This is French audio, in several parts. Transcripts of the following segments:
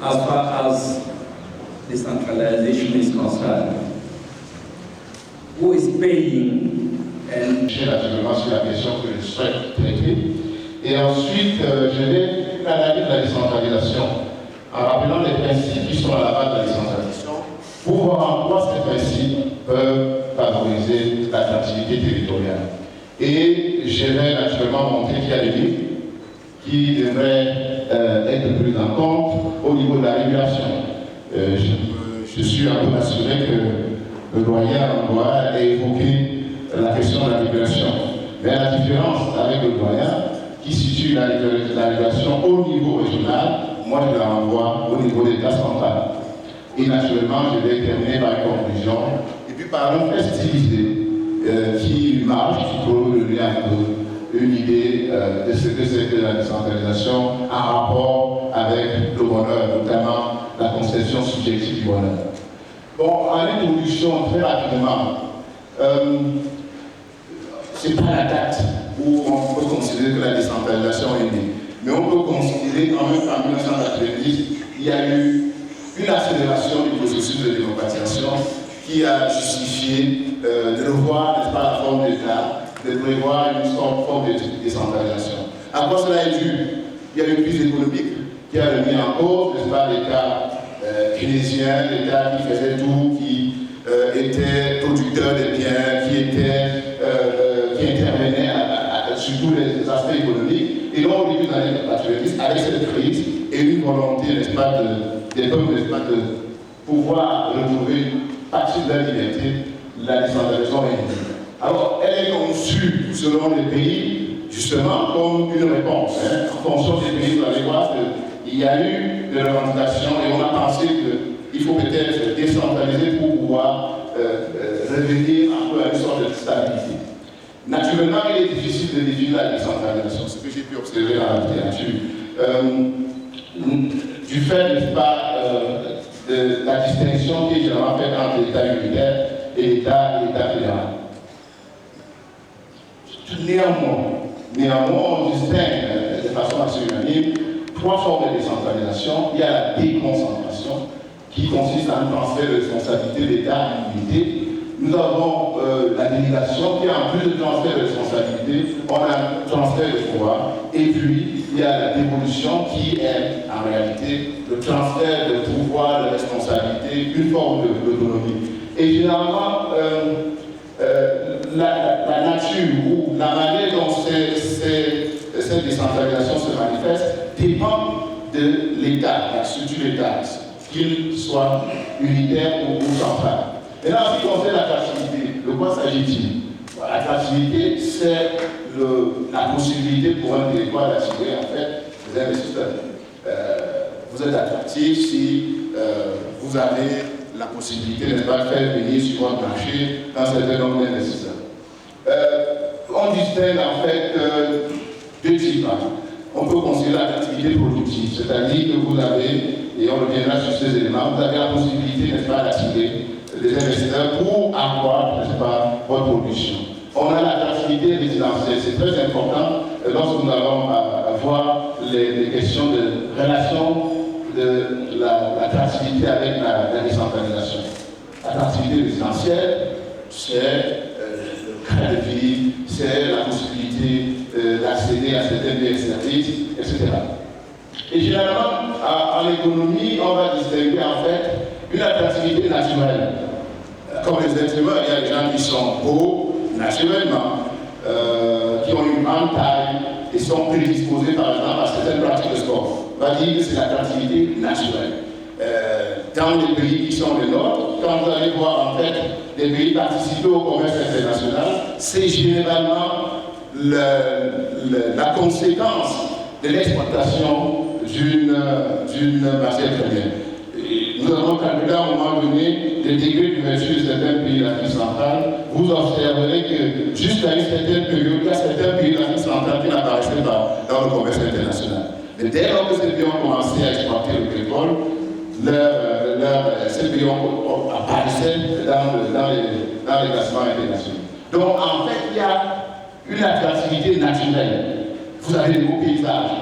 as far as decentralization is concerned? Who is paying? J'ai naturellement sur la question que je souhaite traiter. Et ensuite, je vais analyser la décentralisation en rappelant les principes qui sont à la base de la décentralisation pour voir en quoi ces principes peuvent favoriser l'attractivité territoriale. Et je vais naturellement montrer qu'il y a des limites qui devraient être prises en compte au niveau de la régulation. Je suis un peu assuré que le doyen doit évoquer la question de la régulation. Mais la différence avec le doyen qui situe la régulation au niveau régional, moi je la renvoie au niveau de l'État central. Et naturellement, je vais terminer par une conclusion et puis par un fait stylisé qui marche, qui peut donner un peu une idée de ce que c'est que la décentralisation en rapport avec le bonheur, notamment la conception subjective du bonheur. Bon, en introduction, très rapidement, ce n'est pas la date où on peut considérer que la décentralisation est née, mais on peut considérer quand même qu'en 1990, il y a eu une accélération du processus de démocratisation qui a justifié de revoir, n'est-ce pas, la forme d'État, de prévoir une forme de décentralisation. À quoi cela est dû? Il y a une crise économique qui a remis en cause, n'est-ce pas, l'État keynésien, l'État qui faisait tout, qui était producteur des biens, qui intervenait sur tous les aspects économiques. Et donc, au début des années 90, avec cette crise et une volonté, n'est-ce pas, des peuples, n'est-ce pas, de pouvoir retrouver une partie de la liberté, la décentralisation est née. Alors, elle est conçue selon les pays, justement, comme une réponse. En fonction des pays, vous allez voir qu'il y a eu des revendications et on a pensé qu'il faut peut-être décentraliser pour pouvoir revenir un peu à une sorte de stabilité. Naturellement, il est difficile de définir la décentralisation, ce que j'ai pu observer dans la littérature. Du fait, n'est-ce pas, de la distinction qui est généralement faite entre l'État unitaire et l'État fédéral. Néanmoins, on distingue de façon assez unanime trois formes de décentralisation. Il y a la déconcentration, qui consiste à un transfert de responsabilité d'État à l'unité. Nous avons la délégation qui, en plus de transfert de responsabilité, on a un transfert de pouvoir. Et puis, il y a la dévolution qui est, en réalité, le transfert de pouvoir, de responsabilité, une forme d'autonomie. Et généralement, la nature ou la manière dont cette décentralisation se manifeste dépend de l'État, la structure de l'État, qu'il soit unitaire ou central. Et là, en ce qui concerne l'attractivité, de quoi s'agit-il? L'attractivité, c'est la possibilité pour un territoire d'attirer en fait des investisseurs. Vous êtes attractif si vous avez la possibilité, n'est-ce pas, de faire venir sur votre marché un certain nombre d'investisseurs. On distingue en fait deux types. On peut considérer l'activité productive, c'est-à-dire que vous avez, et on reviendra sur ces éléments, vous avez la possibilité, n'est-ce pas, d'attirer des investisseurs pour accroître, n'est-ce pas, votre production. On a l'attractivité résidentielle, c'est très important lorsque nous allons voir les questions de relation de l'attractivité avec la décentralisation. L'attractivité résidentielle, c'est le cadre de vie, c'est la possibilité d'accéder à certains biens et services, etc. Et généralement, en économie, on va distinguer en fait une attractivité naturelle. Comme les êtres humains, il y a des gens qui sont beaux naturellement, qui ont une grande taille et sont prédisposés par exemple à certaines pratiques de sport. On va dire que c'est l'attractivité naturelle. Dans les pays qui sont les nôtres, quand vous allez voir en fait des pays participer au commerce international, c'est généralement la conséquence de l'exploitation d'une matière première. Nous avons calculé à un moment donné des degrés d'ouverture de certains pays d'Afrique centrale. Vous observerez que jusqu'à une certaine période, il y a certains pays d'Afrique centrale qui n'apparaissaient pas dans le commerce international. Mais dès lors que ces pays ont commencé à exploiter le pétrole, ces pays apparaissaient dans les classements internationaux. Donc en fait, il y a une attractivité naturelle. Vous avez des beaux paysages,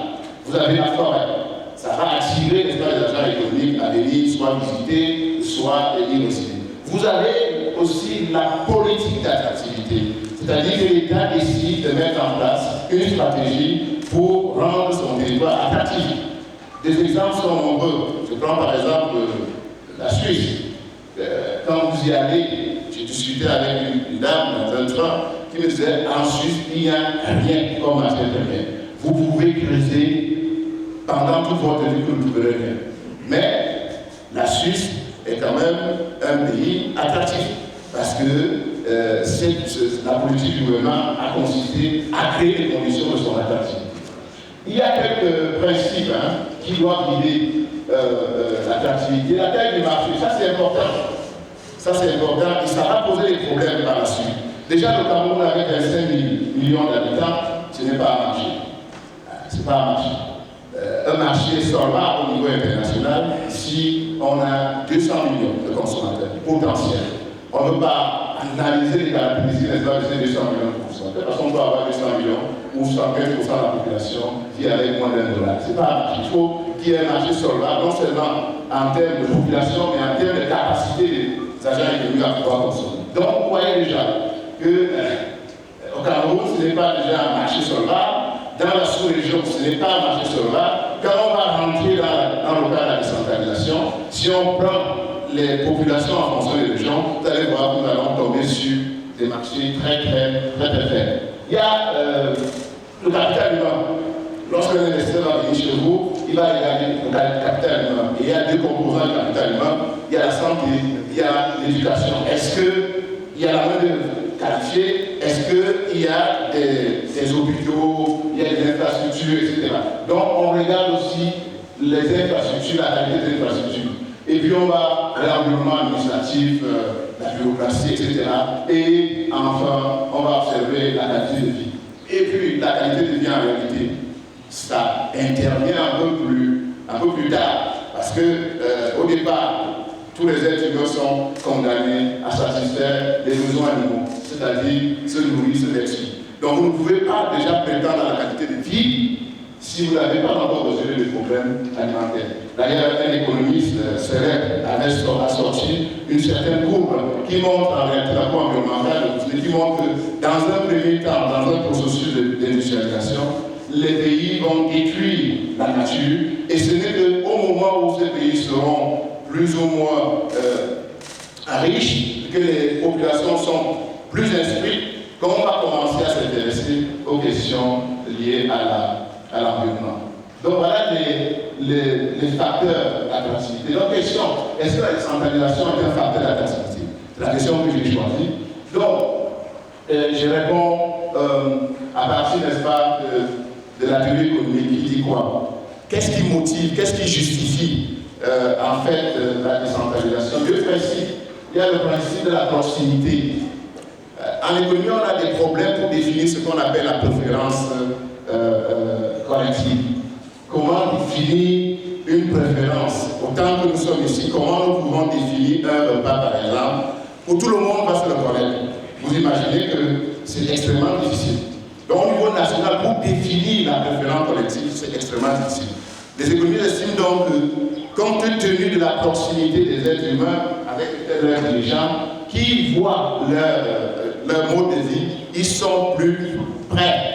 vous avez la forêt, ça va attirer les agents agents économiques à venir soit visiter, soit y résider. Vous avez aussi la politique d'attractivité, c'est-à-dire que l'État décide de mettre en place une stratégie pour rendre son territoire attractif. Des exemples sont nombreux. Je prends par exemple la Suisse. Quand vous y allez, j'ai discuté avec une dame dans un train qui me disait en Suisse, il n'y a rien comme matière première. Vous pouvez creuser pendant toute votre vie que vous ne trouverez rien. Mais la Suisse est quand même un pays attractif parce que la politique du gouvernement a consisté à créer les conditions de son attractivité. Il y a quelques principes qui doivent guider l'attractivité. La taille du marché, ça c'est important. Ça c'est important et ça va poser des problèmes par la suite. Déjà, le Cameroun avec 25 millions d'habitants, ce n'est pas un marché. Ce n'est pas un marché. Un marché solvable au niveau international si on a 200 millions de consommateurs potentiels. On ne peut pas analyser les caractéristiques de ces 200 millions de consommateurs parce qu'on peut avoir 200 millions ou 75% de la population qui avec moins d'$1. Ce n'est pas un marché. Il faut qu'il y ait un marché solvable, non seulement en termes de population, mais en termes de capacité des agents économiques à pouvoir consommer. Donc, vous voyez déjà qu'au Cameroun, ce n'est pas déjà un marché solvable. Dans la sous-région, ce n'est pas un marché solvable. Quand on va rentrer dans le cadre de la décentralisation, si on prend les populations en fonction des régions, vous allez voir que nous allons tomber sur des marchés très faibles. Il y a le capital humain. Lorsqu'un investisseur va venir chez vous, il va regarder le capital humain. Et il y a deux composants du capital humain. Il y a la santé, il y a l'éducation. Est-ce qu'il y a la main-d'œuvre qualifiée? Est-ce qu'il y a des hôpitaux, il y a des infrastructures, etc. Donc on regarde aussi les infrastructures, la qualité des infrastructures. Et puis on va à l'environnement administratif, la bureaucratie, etc. Et enfin, on va observer la qualité de vie. Et puis la qualité de vie en réalité, ça intervient un peu plus tard. Parce que au départ, tous les êtres humains sont condamnés à satisfaire les besoins animaux, c'est-à-dire se nourrir, se vêtir. Donc vous ne pouvez pas déjà prétendre à la qualité de vie si vous n'avez pas encore résolu les problèmes alimentaires. D'ailleurs, un économiste célèbre avait sorti une certaine courbe qui montre en réalité la courbe environnementale, qui montre que dans un premier temps, dans un processus d'industrialisation, les pays vont détruire la nature et ce n'est qu'au moment où ces pays seront plus ou moins riches, que les populations sont plus instruites, qu'on va commencer à s'intéresser aux questions liées à l'environnement. Donc voilà les facteurs d'attractivité. Donc question, est-ce que la décentralisation est un facteur d'attractivité? C'est la question que j'ai choisie. Donc, je réponds à partir, n'est-ce pas, de la théorie économique qui dit quoi? Qu'est-ce qui motive, qu'est-ce qui justifie en fait la décentralisation? Deux principes. Il y a le principe de la proximité. En économie, on a des problèmes pour définir ce qu'on appelle la préférence collective. Comment définir une préférence? Autant que nous sommes ici, comment nous pouvons définir un repas, par exemple? Pour tout le monde va se le connaître. Vous imaginez que c'est extrêmement difficile. Donc, au niveau national, pour définir la préférence collective, c'est extrêmement difficile. Les économistes estiment donc que, compte tenu de la proximité des êtres humains avec leurs dirigeants, qui voient leur mode de vie, ils sont plus prêts.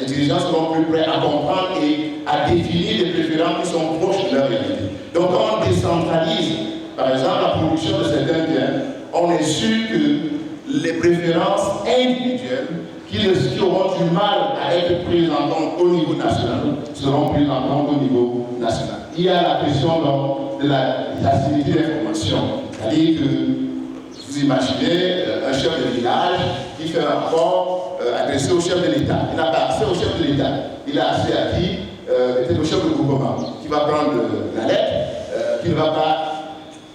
Les dirigeants seront plus prêts à comprendre et à définir des préférences qui sont proches de leur réalité. Donc, quand on décentralise, par exemple, la production de certains biens, on est sûr que les préférences individuelles qui auront du mal à être prises en compte au niveau national seront prises en compte au niveau national. Il y a la question donc, de la facilité d'information. C'est-à-dire que vous imaginez un chef de village qui fait un rapport adressé au chef de l'État. Il n'a pas accès au chef de l'État. Il a accès à qui? Peut-être au chef de gouvernement, qui va prendre la lettre, qui ne va pas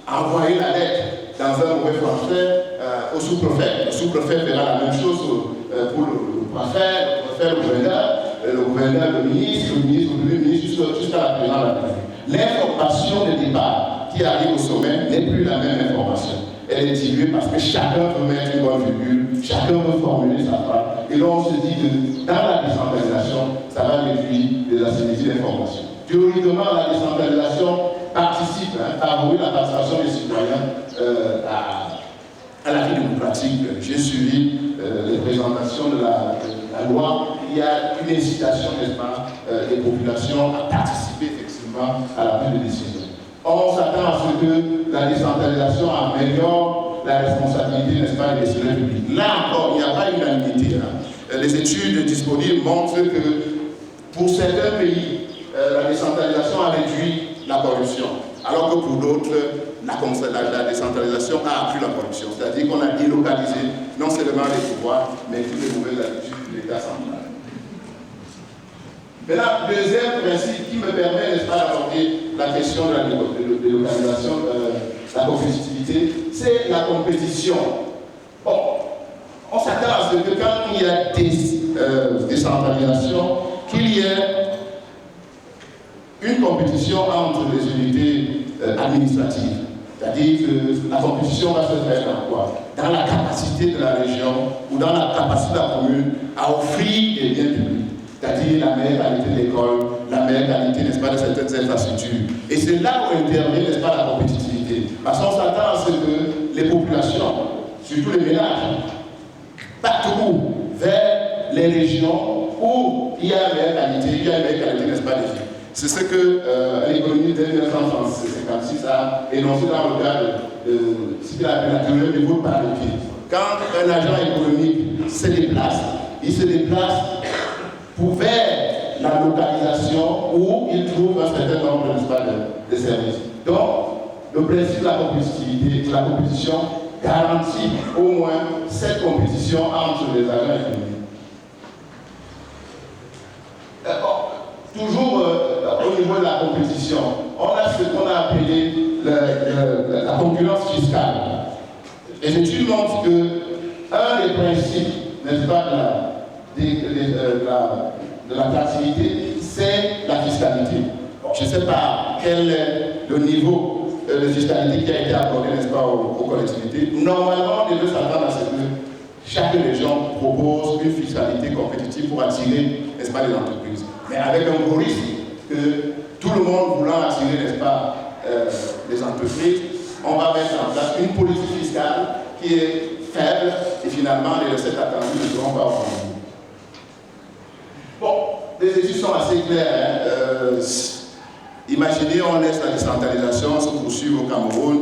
envoyer la lettre dans un mauvais français au sous-préfet. Le sous-préfet fera la même chose pour le préfet, le gouverneur, le ministre, le premier ministre, jusqu'à la présidence de la République. L'information de départ qui arrive au sommet n'est plus la même information. Elle est diluée parce que chacun veut mettre une bonne virgule, chacun veut formuler sa phrase. Et là, on se dit que dans la décentralisation, ça va réduire les asymétries d'information. Théoriquement, la décentralisation participe favorise la participation des citoyens à la vie démocratique. J'ai suivi les présentations de la loi. Il y a une incitation, n'est-ce pas, des populations à participer effectivement à la prise de décision. On s'attend à ce que la décentralisation améliore la responsabilité, n'est-ce pas, des décideurs publics. Là encore, il n'y a pas unanimité. Les études disponibles montrent que pour certains pays, la décentralisation a réduit la corruption, alors que pour d'autres, la décentralisation a accru la corruption. C'est-à-dire qu'on a délocalisé non seulement les pouvoirs, mais toutes les mauvaises habitudes de l'État central. Maintenant, deuxième principe qui me permet, n'est-ce pas, d'aborder la question de la délocalisation, la compétitivité, c'est la compétition. Bon, on s'attend à ce que quand il y a décentralisation, qu'il y ait une compétition entre les unités administratives. C'est-à-dire que la compétition va se faire dans quoi? Dans la capacité de la région ou dans la capacité de la commune à offrir des biens publics. C'est-à-dire la meilleure qualité de l'école, la meilleure qualité, n'est-ce pas, de certaines infrastructures. Et c'est là où intervient, n'est-ce pas, la compétitivité. Parce qu'on s'attend à ce que les populations, surtout les ménages, partout vers les régions où il y a une meilleure qualité, n'est-ce pas, des vie. C'est ce que l'économie de 1956 a énoncé dans le cadre de ce qu'il appelle la théorie du niveau par le pied. Quand un agent économique se déplace, il se déplace pour vers la localisation où il trouve un certain nombre de services. Donc, le principe de la compétitivité, de la compétition garantit au moins cette compétition entre les agents économiques. Toujours au niveau de la compétition, on a ce qu'on a appelé la concurrence fiscale. Les études montrent que un des principes, n'est-ce pas, de la créativité, c'est la fiscalité. Bon, je ne sais pas quel est le niveau de fiscalité qui a été accordé, n'est-ce pas, aux collectivités. Normalement, on devrait s'attendre à ce que chaque région propose une fiscalité compétitive pour attirer, n'est-ce pas, les entreprises. Mais avec un gros risque que tout le monde voulant attirer, n'est-ce pas, les entreprises, on va mettre en place une politique fiscale qui est faible et finalement les recettes attendues ne seront pas obtenues. Bon, les études sont assez claires. Imaginez, on laisse la décentralisation se poursuivre au Cameroun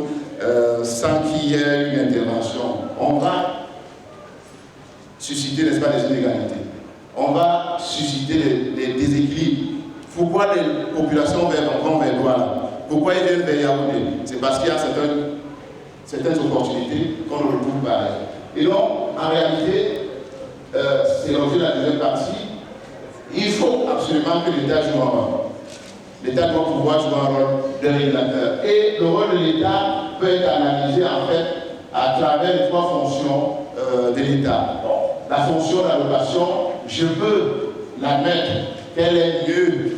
sans qu'il y ait une intervention. On va susciter, n'est-ce pas, des inégalités. On va susciter des déséquilibres. Pourquoi les populations vont vers Douala? Pourquoi ils viennent vers Yaoundé? C'est parce qu'il y a certaines opportunités qu'on ne retrouve pas ailleurs. Et donc, en réalité, c'est l'objet de la deuxième partie. Il faut absolument que l'État joue un rôle. L'État doit pouvoir jouer un rôle de régulateur. Et le rôle de l'État peut être analysé en fait à travers les trois fonctions de l'État. Bon, la fonction d'allocation, je peux l'admettre qu'elle est mieux,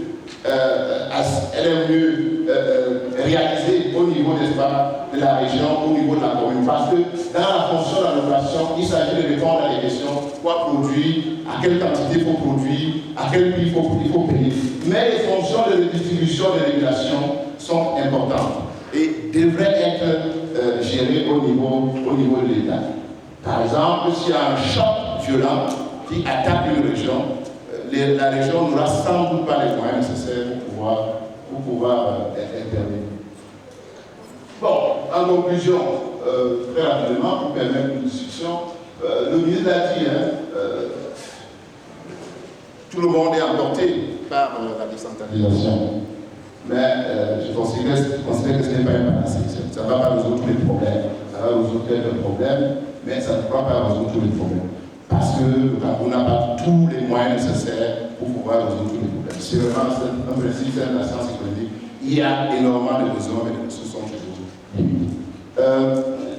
réalisée au niveau, n'est-ce pas, de la région, au niveau de la commune. Parce que dans la fonction d'allocation, il s'agit de répondre à des questions: quoi produire, à quelle quantité il faut produire, à quel prix il faut payer. Mais les fonctions de distribution et de régulation sont importantes et devraient être gérées au niveau de l'État. Par exemple, s'il y a un choc violent qui attaque une région, la région n'aura sans doute pas les moyens nécessaires pour pouvoir intervenir. Bon, en conclusion, très rapidement, pour permettre une discussion, le ministre l'a dit, tout le monde est emporté par la décentralisation. Mais je considère que ce n'est pas une panacée. Ça ne va pas résoudre tous les problèmes. Ça va résoudre quelques problèmes, mais ça ne pourra pas résoudre tous les problèmes. Parce que le Cameroun n'a pas tous les moyens nécessaires pour pouvoir résoudre tous les problèmes. C'est vraiment un principe de la science économique. Il y a énormément de besoins, mais les ressources sont toujours limitées.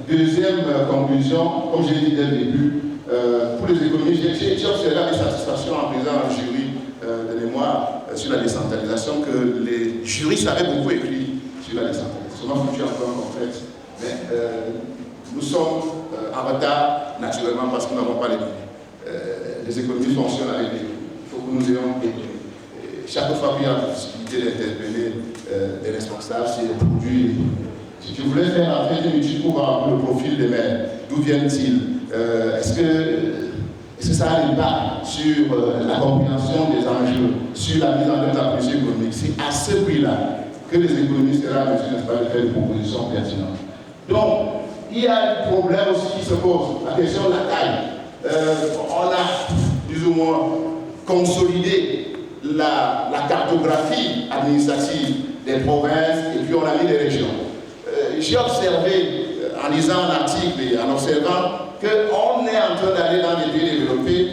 Deuxième conclusion, comme j'ai dit dès le début, pour les économistes, j'ai observé avec satisfaction en présentant un jury de mémoire sur la décentralisation que les jurys savaient beaucoup écrit sur la décentralisation. Moi, je suis encore complexe, mais nous sommes en retard naturellement parce que nous n'avons pas les données. Les économies fonctionnent avec des données. Il faut que nous ayons des données. Chaque fois qu'il y a la possibilité d'interpeller les responsables, c'est les produits. Si tu voulais faire entrer une étude pour voir le profil des maires, d'où viennent-ils, est-ce que ça a un impact sur la compréhension des enjeux, sur la mise en œuvre de la politique économique? C'est à ce prix-là que les économistes seront en mesure, n'est-ce pas, de faire des propositions pertinentes. Donc, il y a un problème aussi qui se pose, la question de la taille. On a plus ou moins consolidé la cartographie administrative des provinces et puis on a mis des régions. J'ai observé, en lisant un article et en observant, qu'on est en train d'aller dans des pays développés,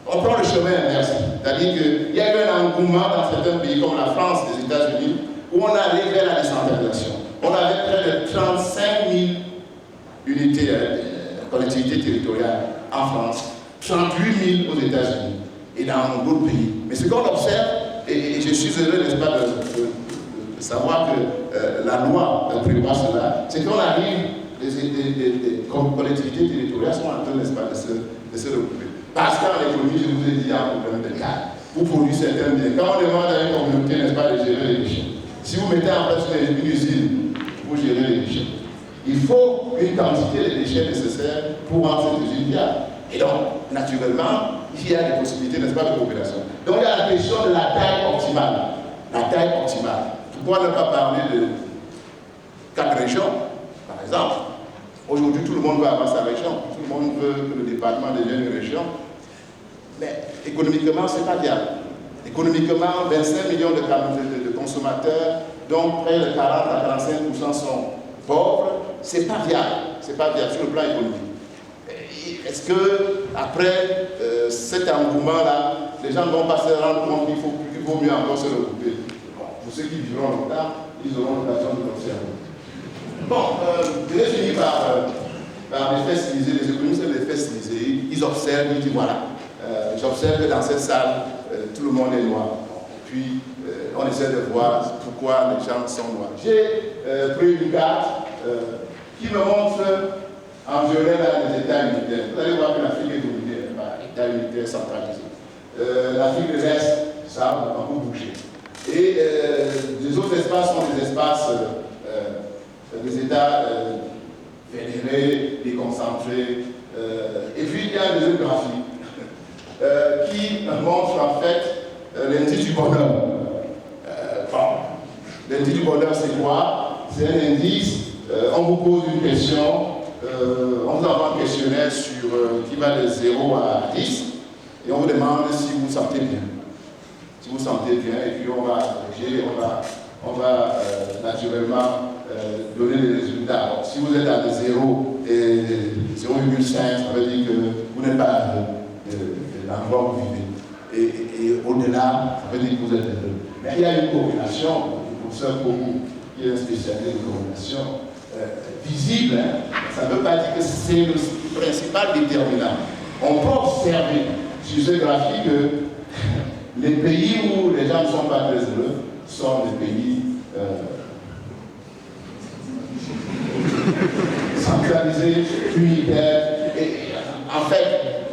on prend le chemin inverse. C'est-à-dire qu'il y a eu un engouement dans certains pays comme la France, les États-Unis, où on allait vers la décentralisation. On avait près de 35 000 unités, collectivités territoriales en France, 38 000 aux États-Unis et dans d'autres pays. Mais ce qu'on observe, et je suis heureux, n'est-ce pas, de savoir que la loi prévoit cela, c'est qu'on arrive, les collectivités territoriales sont en train, n'est-ce pas, de se regrouper. Parce qu'en économie, je vous ai dit, il y a un problème de cas. Vous produisez certains biens. Quand on demande à une communauté, n'est-ce pas, de gérer les déchets, si vous mettez en place une usine pour gérer les déchets, il faut une quantité de déchets nécessaires pour rendre cette usine viable. Et donc, naturellement, il y a des possibilités, n'est-ce pas, de coopération. Donc, il y a la question de la taille optimale. La taille optimale. Pourquoi ne pas parler de 4 régions, par exemple? Aujourd'hui, tout le monde veut avoir sa région. Tout le monde veut que le département devienne une région. Mais économiquement, ce n'est pas viable. Économiquement, 25 millions de consommateurs, dont près de 40 à 45% sont pauvres, ce n'est pas viable. Ce n'est pas viable sur le plan économique. Est-ce que après cet engouement-là, les gens ne vont pas se rendre compte qu'il vaut mieux encore se regrouper? Bon, pour ceux qui vivront longtemps, ils auront l'occasion de l'observer. Bon, je vais finir par les faits stylisés. Les économistes, les faits stylisés, ils observent, ils disent voilà, j'observe que dans cette salle, tout le monde est noir. Puis, on essaie de voir pourquoi les gens sont noirs. J'ai pris une carte qui me montre en violet les États unitaires. Vous allez voir que l'Afrique est dominée par États unitaires centralisés. L'Afrique de l'Est, ça a beaucoup bougé. Et les autres espaces sont des espaces des États fédérés, déconcentrés. Et puis il y a des graphiques qui montrent en fait l'indice du bonheur. L'indice du bonheur, c'est quoi? C'est un indice, on vous pose une question, on vous envoie un questionnaire qui va de 0 à 10, et on vous demande si vous vous sentez bien. Si vous vous sentez bien, et puis on va corriger, on va naturellement donner les résultats. Alors, si vous êtes à 0 et 0,5, ça veut dire que vous n'êtes pas de l'endroit où vous vivez. Et au-delà, ça veut dire que vous êtes heureux. Mais il y a une corrélation, le professeur Kourou, qui est un spécialiste de corrélation visible, hein. Ça ne veut pas dire que c'est le principal déterminant. On peut observer sur ce graphique que les pays où les gens ne sont pas très heureux sont des pays centralisés, unitaires. Et en fait,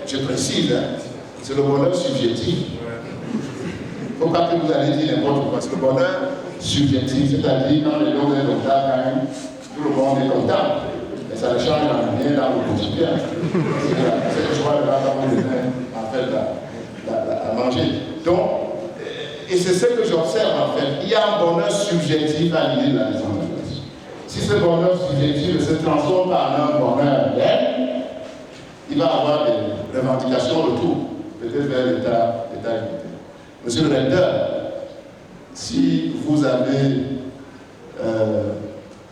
je précise, hein, c'est le bonheur subjectif. Il ne faut pas que vous allez dire n'importe quoi. C'est le bonheur subjectif, c'est-à-dire quand les gens sont gagnent, tout le monde est content. Mais ça ne change rien dans le quotidien. C'est le choix de la en fait, à manger. Donc, et c'est ce que j'observe en fait. Il y a un bonheur subjectif à l'idée de la décentralisation. Si ce bonheur subjectif se transforme par un bonheur réel, il va y avoir des revendications retour, peut-être vers l'État unitaire. Monsieur le recteur, si vous avez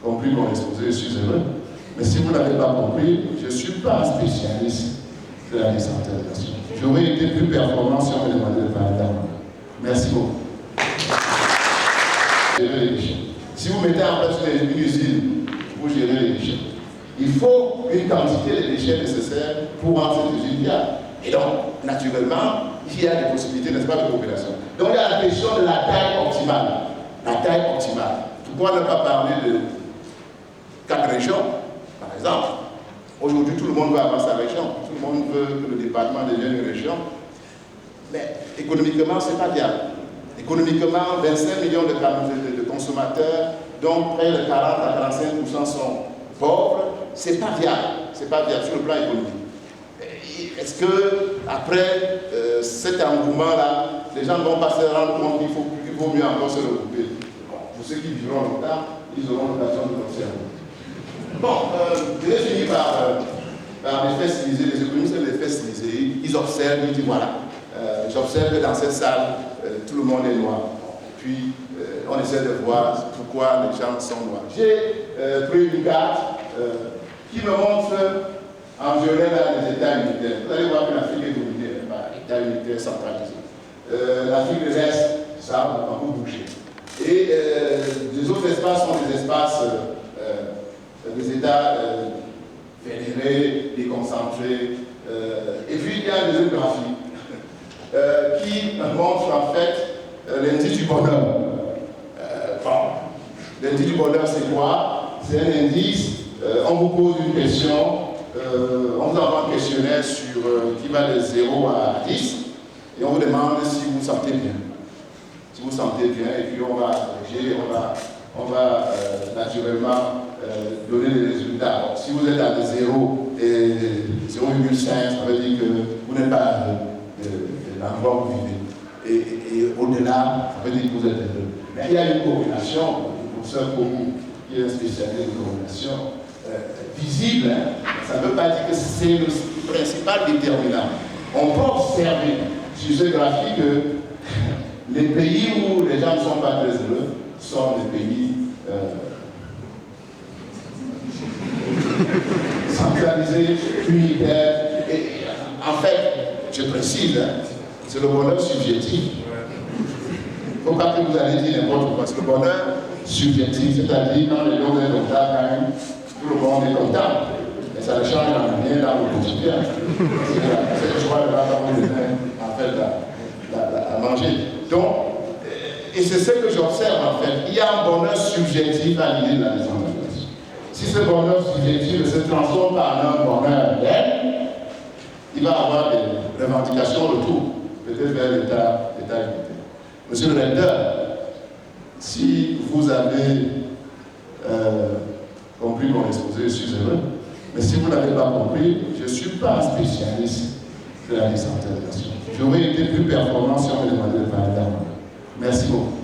compris mon exposé, je suis heureux. Mais si vous ne l'avez pas compris, je ne suis pas un spécialiste de la décentralisation. J'aurais été plus performant si on me demandait de parler d'abord. Merci beaucoup. Gérer les déchets. Si vous mettez en place une usine pour gérer les déchets, il faut une quantité de déchets nécessaires pour rendre cette usine viable. Et donc, naturellement, il y a des possibilités, n'est-ce pas, de coopération. Donc, il y a la question de la taille optimale. La taille optimale. Pourquoi ne pas parler de 4 régions, par exemple? Aujourd'hui, tout le monde veut avoir sa région. Tout le monde veut que le département devienne une région. Mais économiquement, ce n'est pas viable. Économiquement, 25 millions de consommateurs, dont près de 40 à 45% sont pauvres, c'est pas viable. C'est pas viable sur le plan économique. Est-ce que après cet engouement-là, les gens ne vont pas se rendre compte qu'il vaut mieux encore se regrouper? Bon, pour ceux qui vivront longtemps, ils auront l'occasion de l'observer. Bon, je vais finir par les faits stylisés. Les économistes les faits stylisés, ils observent, ils disent voilà, j'observe que dans cette salle, tout le monde est noir. Puis, on essaie de voir pourquoi les gens sont noirs. J'ai pris une carte qui me montre en violet les États unitaires. Vous allez voir que l'Afrique est dominée par l'État unitaire centralisé. L'Afrique de l'Est, ça a beaucoup bougé. Et les autres espaces sont des espaces des États fédérés, déconcentrés. Et puis il y a des autres graphiques qui montrent en fait l'indice du bonheur. L'indice du bonheur, c'est quoi? C'est un indice, on vous pose une question, on vous envoie un questionnaire qui va de 0 à 10, et on vous demande si vous vous sentez bien. Si vous vous sentez bien, et puis on va corriger, on va naturellement donner les résultats. Donc, si vous êtes à 0 et 0,5, ça veut dire que vous n'êtes pas l'endroit où vous vivez. Et au-delà, ça veut dire que vous êtes heureux. Mais il y a une corrélation, le professeur Koumou, qui est un spécialiste de corrélation visible, hein. Ça ne veut pas dire que c'est le principal déterminant. On peut observer sur ce graphique que les pays où les gens ne sont pas très heureux sont des pays centralisés, unitaires. Et en fait, je précise, hein, c'est le bonheur subjectif. Il ne faut pas que vous allez dire n'importe quoi. C'est le bonheur subjectif, c'est-à-dire quand les gens sont contents, quand même, tout le monde est content. Mais ça ne change en rien dans le quotidien. C'est le choix de la en fait, à manger. Donc, et c'est ce que j'observe en fait. Il y a un bonheur subjectif à l'idée de la décentralisation. Si ce bonheur subjectif se transforme par un bonheur réel, il va y avoir des revendications retour, peut-être vers l'État unitaire. Monsieur le recteur, si vous avez compris mon exposé, je suis heureux. Mais si vous n'avez pas compris, je ne suis pas un spécialiste de la décentralisation. J'aurais été plus performant si on me demandait de parler d'argent. Merci beaucoup.